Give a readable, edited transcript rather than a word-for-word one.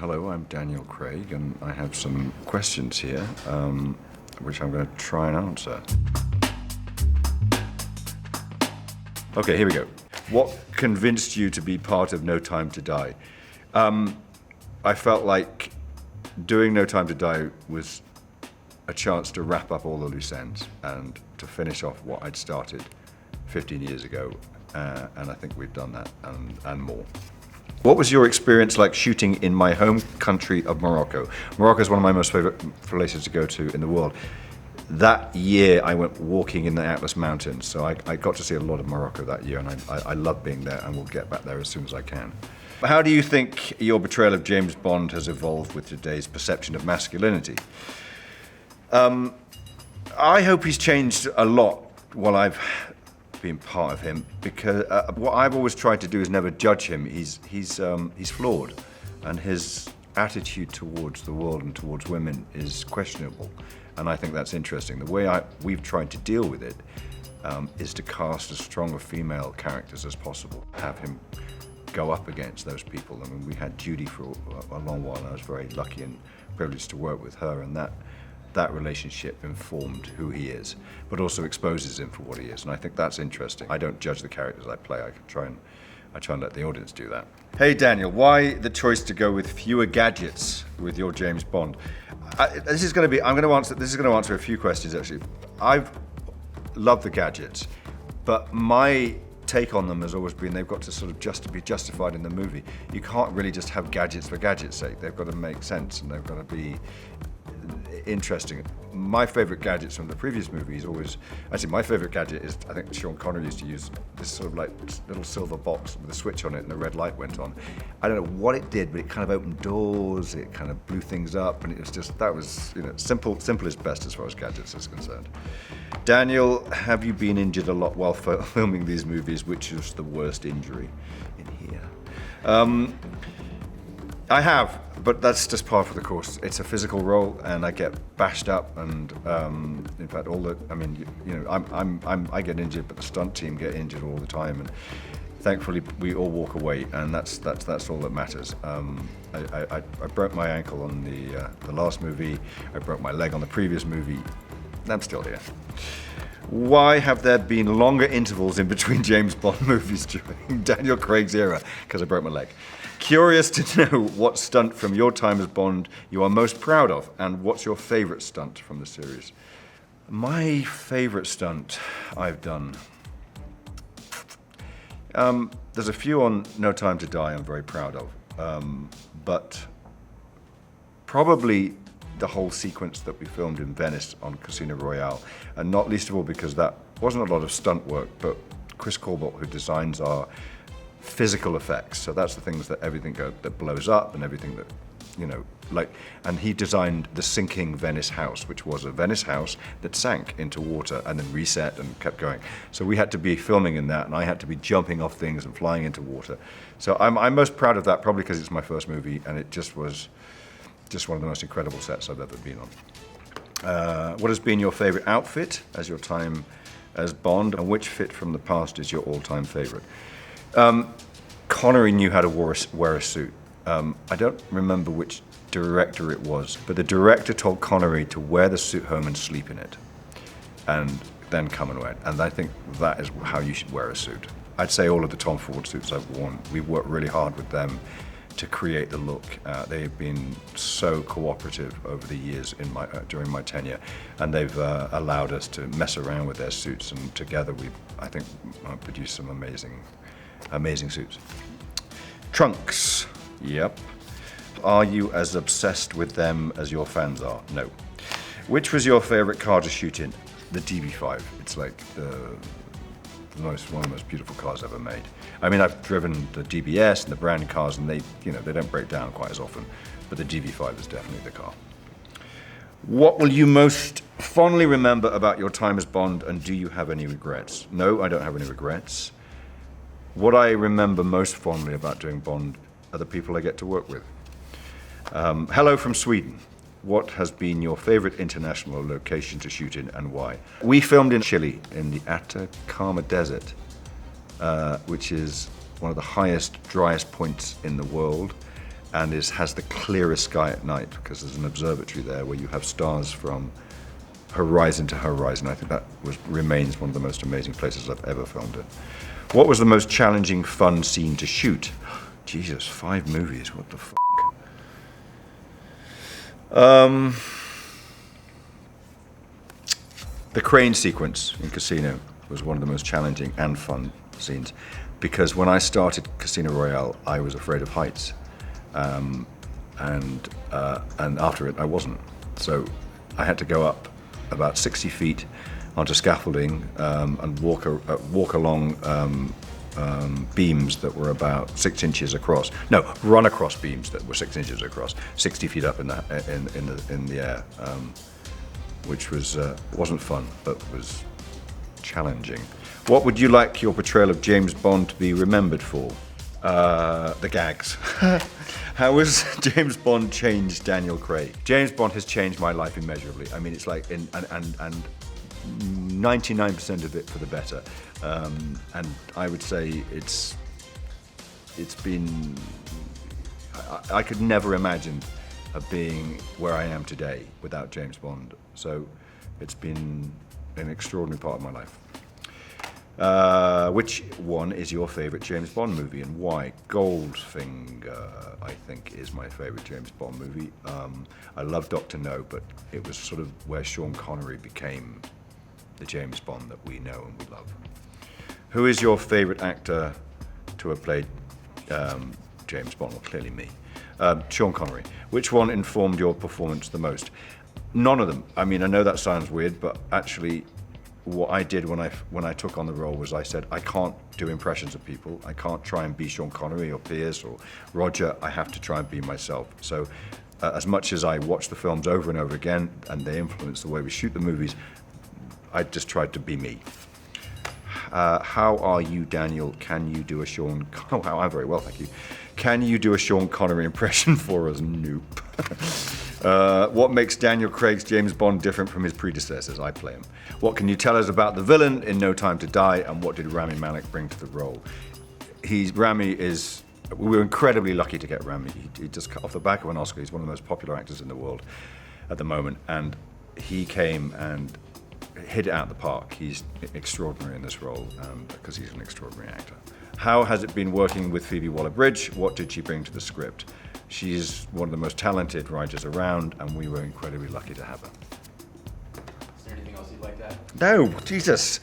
Hello, I'm Daniel Craig, and I have some questions here, which I'm going to try and answer. Okay, here we go. What convinced you to be part of No Time to Die? I felt like doing No Time to Die was a chance to wrap up all the loose ends and to finish off what I'd started 15 years ago, and I think we've done that and more. What was your experience like shooting in my home country of Morocco? Morocco is one of my most favorite places to go to in the world. That year I went walking in the Atlas Mountains, so I got to see a lot of Morocco that year, and I love being there, and will get back there as soon as I can. How do you think your portrayal of James Bond has evolved with today's perception of masculinity? I hope he's changed a lot while I've been part of him, because what I've always tried to do is never judge him. He's flawed, and his attitude towards the world and towards women is questionable, and I think that's interesting. The way we've tried to deal with it is to cast as strong of female characters as possible, have him go up against those people. I mean, we had Judy for a long while, and I was very lucky and privileged to work with her, and that relationship informed who he is, but also exposes him for what he is, and I think that's interesting. I don't judge the characters I play. I try and let the audience do that. Hey Daniel, why the choice to go with fewer gadgets with your James Bond? This is going to answer a few questions actually. I've loved the gadgets, but my take on them has always been they've got to sort of be justified in the movie. You can't really just have gadgets for gadget's sake. They've got to make sense, and they've got to be interesting. My favorite gadgets from the previous movie is always, actually my favorite gadget is, I think Sean Connery used to use this sort of like little silver box with a switch on it and the red light went on. I don't know what it did, but it kind of opened doors, it kind of blew things up, and it was just, that was, simple is best as far as gadgets is concerned. Daniel, have you been injured a lot while filming these movies? Which is the worst injury in here? I have, but that's just par for the course. It's a physical role, and I get bashed up, and in fact, I get injured, but the stunt team get injured all the time, and thankfully we all walk away, and that's all that matters. I broke my ankle on the last movie. I broke my leg on the previous movie. I'm still here. Why have there been longer intervals in between James Bond movies during Daniel Craig's era? Because I broke my leg. Curious to know what stunt from your time as Bond you are most proud of, and what's your favorite stunt from the series? My favorite stunt I've done. There's a few on No Time to Die I'm very proud of, but probably the whole sequence that we filmed in Venice on Casino Royale, and not least of all because that wasn't a lot of stunt work, but Chris Colbert, who designs our physical effects, so that's the things that everything that blows up and everything that, and he designed the sinking Venice house, which was a Venice house that sank into water and then reset and kept going. So we had to be filming in that, and I had to be jumping off things and flying into water. So I'm most proud of that, probably because it's my first movie, and it just was one of the most incredible sets I've ever been on. What has been your favorite outfit as your time as Bond, and which fit from the past is your all-time favorite? Connery knew how to wear a suit. I don't remember which director it was, but the director told Connery to wear the suit home and sleep in it, and then come and wear it. And I think that is how you should wear a suit. I'd say all of the Tom Ford suits I've worn, we've worked really hard with them to create the look. They've been so cooperative over the years during my tenure, and they've allowed us to mess around with their suits, and together we've, I think, produced some amazing suits. Trunks, yep. Are you as obsessed with them as your fans are? No. Which was your favorite car to shoot in? The DB5. It's like one of the most beautiful cars ever made. I mean, I've driven the DBS and the brand cars, and they don't break down quite as often, but the DB5 is definitely the car. What will you most fondly remember about your time as Bond, and do you have any regrets? No, I don't have any regrets. What I remember most fondly about doing Bond are the people I get to work with. Hello from Sweden. What has been your favorite international location to shoot in, and why? We filmed in Chile, in the Atacama Desert, which is one of the highest, driest points in the world. and has the clearest sky at night because there's an observatory there where you have stars from horizon to horizon. I think that remains one of the most amazing places I've ever filmed in. What was the most challenging, fun scene to shoot? Jesus, 5 movies, what the f***? The crane sequence in Casino was one of the most challenging and fun scenes because when I started Casino Royale, I was afraid of heights. And after it, I wasn't. So I had to go up about 60 feet onto scaffolding and walk along beams that were about 6 inches across. No, run across beams that were 6 inches across, 60 feet up in the air, which wasn't fun, but was challenging. What would you like your portrayal of James Bond to be remembered for? The gags. How has James Bond changed Daniel Craig? James Bond has changed my life immeasurably. I mean, it's like, and 99% of it for the better. And I would say it's been, I could never imagine being where I am today without James Bond. So it's been an extraordinary part of my life. Which one is your favorite James Bond movie and why? Goldfinger, I think, is my favorite James Bond movie. I love Dr. No, but it was sort of where Sean Connery became the James Bond that we know and we love. Who is your favorite actor to have played James Bond? Well, clearly me. Sean Connery. Which one informed your performance the most? None of them. I mean, I know that sounds weird, but actually, what I did when I took on the role was I said, I can't do impressions of people. I can't try and be Sean Connery or Pierce or Roger. I have to try and be myself. So as much as I watch the films over and over again and they influence the way we shoot the movies, I just tried to be me. How are you, Daniel? Can you do a Sean... Oh, wow, I'm very well, thank you. Can you do a Sean Connery impression for us? Nope. What makes Daniel Craig's James Bond different from his predecessors? I play him. What can you tell us about the villain in No Time to Die, and what did Rami Malek bring to the role? We were incredibly lucky to get Rami. He just off the back of an Oscar. He's one of the most popular actors in the world at the moment, and he came and hit it out of the park. He's extraordinary in this role because he's an extraordinary actor. How has it been working with Phoebe Waller Bridge? What did she bring to the script? She's one of the most talented writers around, and we were incredibly lucky to have her. Is there anything else you'd like to add? No, Jesus.